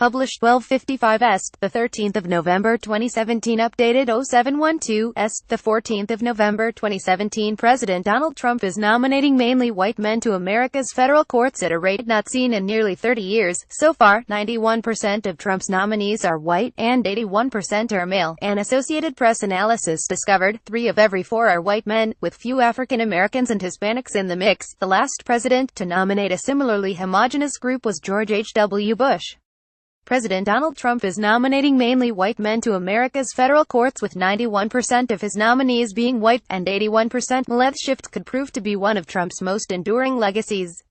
Published 12:55 Est, the 13th of November 2017. Updated 0712 Est, the 14th of November 2017. President Donald Trump is nominating mainly white men to America's federal courts at a rate not seen in nearly 30 years. So far, 91% of Trump's nominees are white, and 81% are male. An Associated Press analysis discovered 3 of every 4 are white men, with few African Americans and Hispanics in the mix. The last president to nominate a similarly homogenous group was George H.W. Bush. President Donald Trump is nominating mainly white men to America's federal courts, with 91% of his nominees being white, and 81% male. That shift could prove to be one of Trump's most enduring legacies.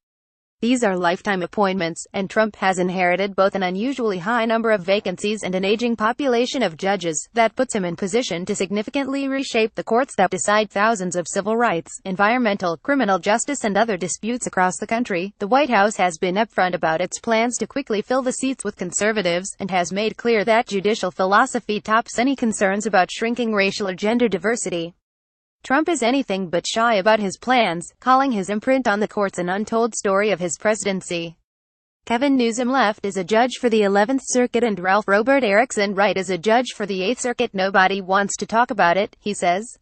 These are lifetime appointments, and Trump has inherited both an unusually high number of vacancies and an aging population of judges. That puts him in position to significantly reshape the courts that decide thousands of civil rights, environmental, criminal justice and other disputes across the country. The White House has been upfront about its plans to quickly fill the seats with conservatives, and has made clear that judicial philosophy tops any concerns about shrinking racial or gender diversity. Trump is anything but shy about his plans, calling his imprint on the courts an untold story of his presidency. Kevin Newsom left as a judge for the 11th Circuit and Ralph Robert Erickson right as a judge for the 8th Circuit. Nobody wants to talk about it, he says.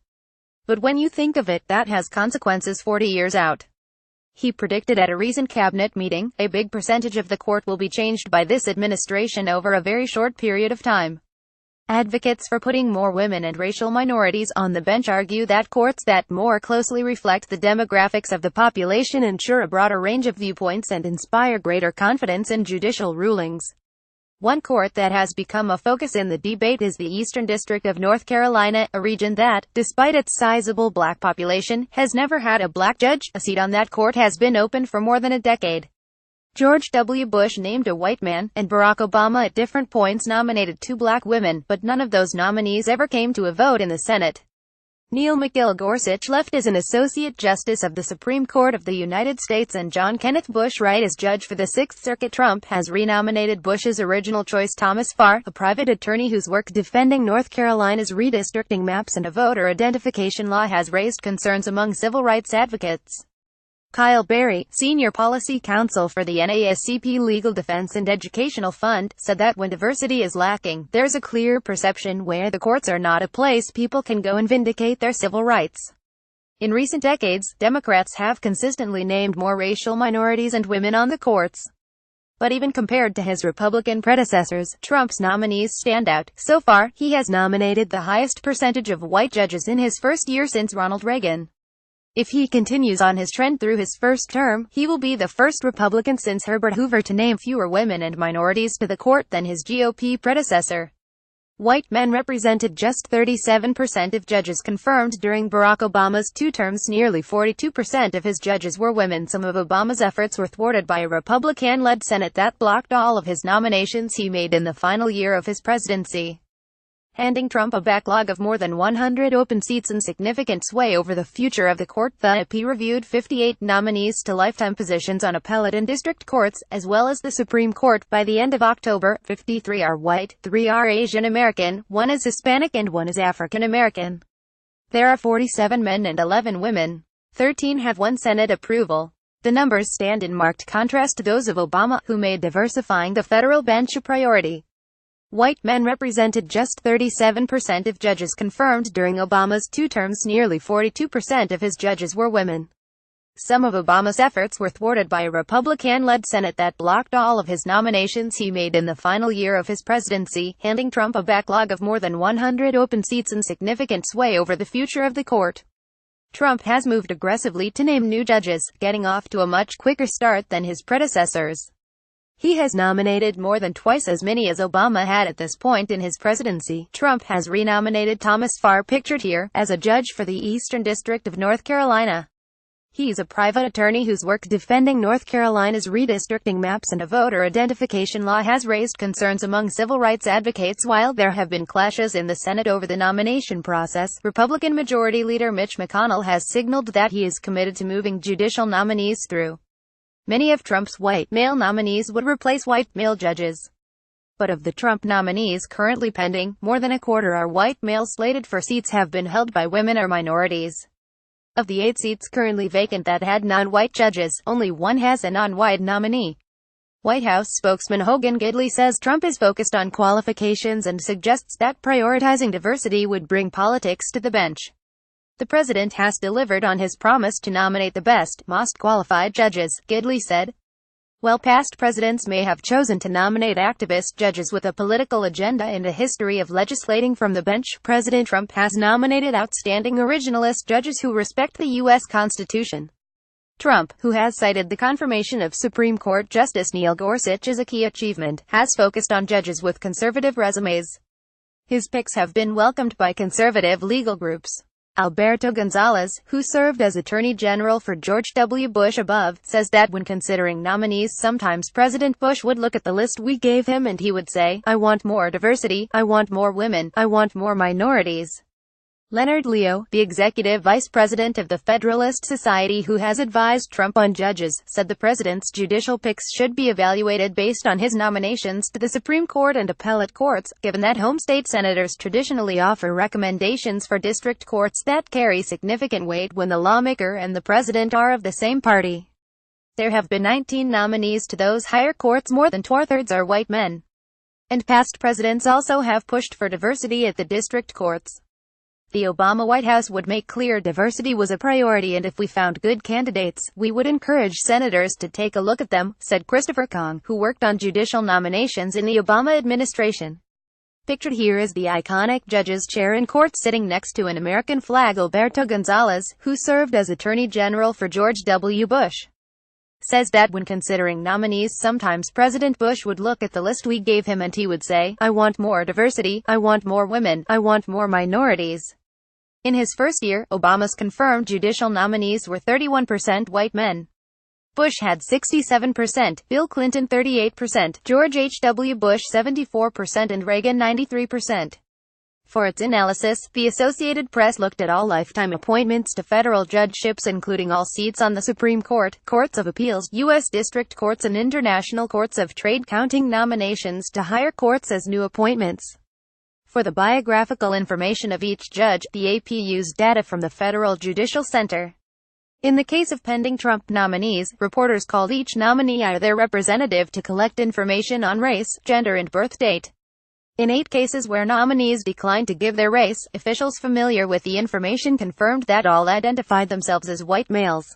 But when you think of it, that has consequences 40 years out. He predicted at a recent cabinet meeting, a big percentage of the court will be changed by this administration over a very short period of time. Advocates for putting more women and racial minorities on the bench argue that courts that more closely reflect the demographics of the population ensure a broader range of viewpoints and inspire greater confidence in judicial rulings. One court that has become a focus in the debate is the Eastern District of North Carolina, a region that, despite its sizable black population, has never had a black judge. A seat on that court has been open for more than a decade. George W. Bush named a white man, and Barack Obama at different points nominated 2 black women, but none of those nominees ever came to a vote in the Senate. Neil McGill Gorsuch left as an Associate Justice of the Supreme Court of the United States, and John Kenneth Bush right as judge for the 6th Circuit. Trump has renominated Bush's original choice Thomas Farr, a private attorney whose work defending North Carolina's redistricting maps and a voter identification law has raised concerns among civil rights advocates. Kyle Berry, senior policy counsel for the NAACP Legal Defense and Educational Fund, said that when diversity is lacking, there's a clear perception where the courts are not a place people can go and vindicate their civil rights. In recent decades, Democrats have consistently named more racial minorities and women on the courts. But even compared to his Republican predecessors, Trump's nominees stand out. So far, he has nominated the highest percentage of white judges in his first year since Ronald Reagan. If he continues on his trend through his first term, he will be the first Republican since Herbert Hoover to name fewer women and minorities to the court than his GOP predecessor. White men represented just 37% of judges confirmed during Barack Obama's 2 terms. Nearly 42% of his judges were women. Some of Obama's efforts were thwarted by a Republican-led Senate that blocked all of his nominations he made in the final year of his presidency, handing Trump a backlog of more than 100 open seats and significant sway over the future of the court. The AP reviewed 58 nominees to lifetime positions on appellate and district courts, as well as the Supreme Court. By the end of October, 53 are white, 3 are Asian American, 1 is Hispanic and 1 is African American. There are 47 men and 11 women. 13 have won Senate approval. The numbers stand in marked contrast to those of Obama, who made diversifying the federal bench a priority. White men represented just 37% of judges confirmed during Obama's 2 terms. Nearly 42% of his judges were women. Some of Obama's efforts were thwarted by a Republican-led Senate that blocked all of his nominations he made in the final year of his presidency, handing Trump a backlog of more than 100 open seats and significant sway over the future of the court. Trump has moved aggressively to name new judges, getting off to a much quicker start than his predecessors. He has nominated more than twice as many as Obama had at this point in his presidency. Trump has renominated Thomas Farr, pictured here, as a judge for the Eastern District of North Carolina. He's a private attorney whose work defending North Carolina's redistricting maps and a voter identification law has raised concerns among civil rights advocates. While there have been clashes in the Senate over the nomination process, Republican Majority Leader Mitch McConnell has signaled that he is committed to moving judicial nominees through. Many of Trump's white male nominees would replace white male judges. But of the Trump nominees currently pending, more than a quarter are white males. Slated for seats have been held by women or minorities. Of the 8 seats currently vacant that had non-white judges, only 1 has a non-white nominee. White House spokesman Hogan Gidley says Trump is focused on qualifications and suggests that prioritizing diversity would bring politics to the bench. The president has delivered on his promise to nominate the best, most qualified judges, Gidley said. While past presidents may have chosen to nominate activist judges with a political agenda and a history of legislating from the bench, President Trump has nominated outstanding originalist judges who respect the U.S. Constitution. Trump, who has cited the confirmation of Supreme Court Justice Neil Gorsuch as a key achievement, has focused on judges with conservative resumes. His picks have been welcomed by conservative legal groups. Alberto Gonzales, who served as Attorney General for George W. Bush above, says that when considering nominees sometimes President Bush would look at the list we gave him and he would say, "I want more diversity, I want more women, I want more minorities." Leonard Leo, the executive vice president of the Federalist Society who has advised Trump on judges, said the president's judicial picks should be evaluated based on his nominations to the Supreme Court and appellate courts, given that home state senators traditionally offer recommendations for district courts that carry significant weight when the lawmaker and the president are of the same party. There have been 19 nominees to those higher courts, more than two-thirds are white men. And past presidents also have pushed for diversity at the district courts. The Obama White House would make clear diversity was a priority, and if we found good candidates, we would encourage senators to take a look at them, said Christopher Kong, who worked on judicial nominations in the Obama administration. Pictured here is the iconic judge's chair in court sitting next to an American flag. Alberto Gonzales, who served as Attorney General for George W. Bush, says that when considering nominees sometimes President Bush would look at the list we gave him and he would say, "I want more diversity, I want more women, I want more minorities." In his first year, Obama's confirmed judicial nominees were 31% white men. Bush had 67%, Bill Clinton 38%, George H.W. Bush 74% and Reagan 93%. For its analysis, the Associated Press looked at all lifetime appointments to federal judgeships, including all seats on the Supreme Court, Courts of Appeals, U.S. District Courts and International Courts of Trade, counting nominations to higher courts as new appointments. For the biographical information of each judge, the AP used data from the Federal Judicial Center. In the case of pending Trump nominees, reporters called each nominee or their representative to collect information on race, gender and birth date. In 8 cases where nominees declined to give their race, officials familiar with the information confirmed that all identified themselves as white males.